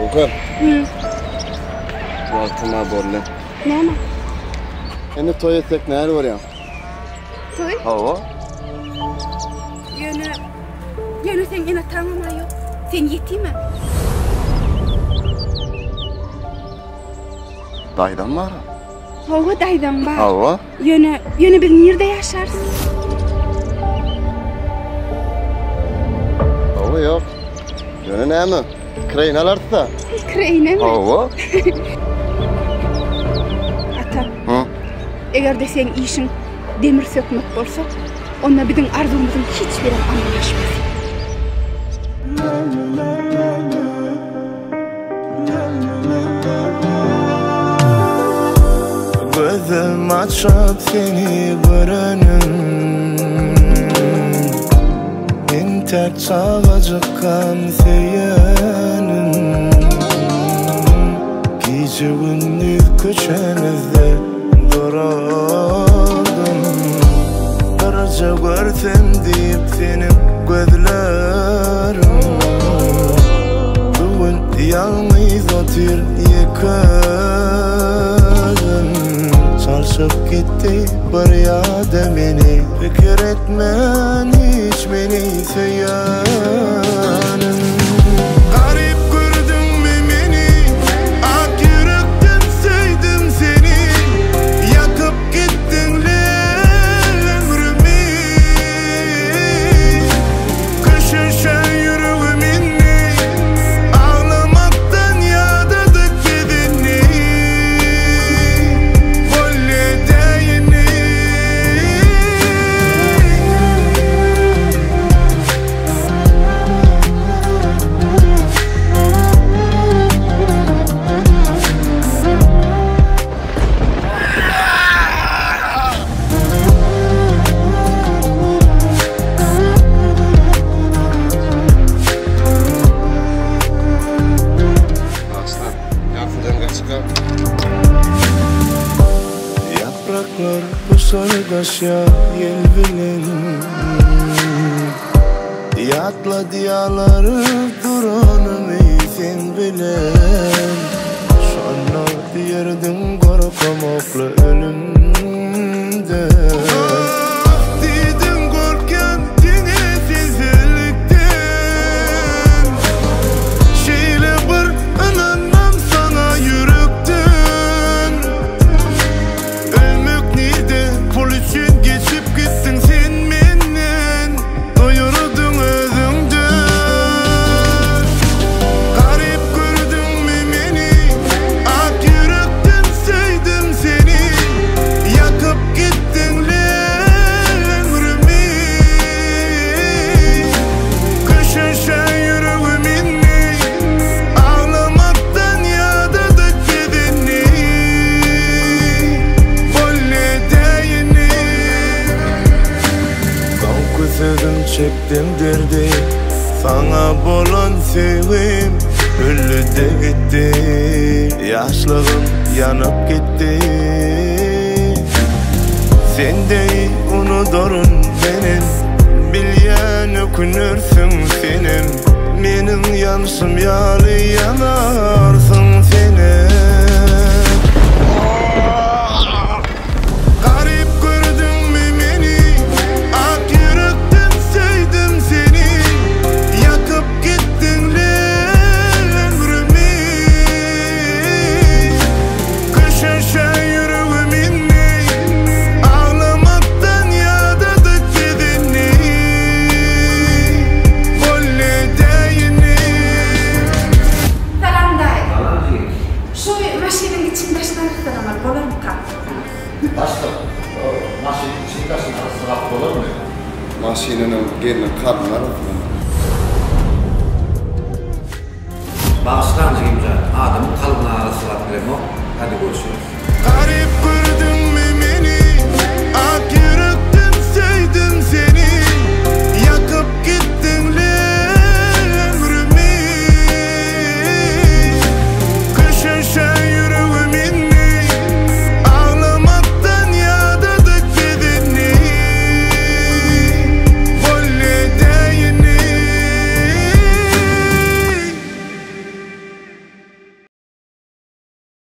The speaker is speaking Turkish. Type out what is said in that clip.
Okan. Vaktıma bolle. Näme? Endi toy etsek näre var ya? Toy? Hava. Yönü sen yine tanıma yok. Sen yetime. Daydan var. Hava daydan var. Hava. Yönü biz nerede yaşarız? Hava yok. Yönü näme? Kreynalarsa. Kreyne mi? Hava. Ata. Hı? Eğer de sen işin demir sökmek bolsa, onda bizim arzumuzun hiç biri anlaşmaz. Gözüm açıp seni görenim, ben tek çağacıkkan seyenim. Gece gündüz köşenizde duradım, darıca görsem deyip senin gözlerim. Bugün yalnız otur yıkadım, çarşıp gitti bir yada beni. Fikir etmen hiç beni söylenim. Garip gördün mü beni, ak yürekten sevdim seni. Yakıp gittin ömrümü, kışışan yüreğimini, ağlamaktan yadadık gidini. Bolle deyini. Aslan. Yankıdan kaçıka. Yapraklar bu sarıdaşa yel bilen, yatla diyaları duranımı sen bilen. Sonra diyerdim korkamakla ölümde. Dedim korkan dinetsizlikten, şeyle bir inanmam sana yürekten. Ölmek nerede, pul için geçip gittin sen menden, doyurdun özünden. Garip gördün mü beni, ak yürekten sevdim seni. Yakıp gittin ömrümü, kışışan yüreğimini, ağlamaktan yadadık gidini. Bolle deyini. Kalkı sözüm çektim derdi, sana bolan sevim öldü de gitti. Yaşlığım yanıp gitti. Sen de unuturun benim, bilyen ökünürsün senin. Benim yanışım yalı yanarsın senin. Garip gördün mü beni, ak yürekten sevdim seni. Yakıp gittin ömrümü, kışışan yüreğimini, ağlamaktan yadadık gidini. Bolle deyini. Salam dayı. Şu maşinin içinde taşlanırsan ama olur mu kal? Başka, maşinin içinde taşınırsa olur mu? Maşinanın gelini kadınlar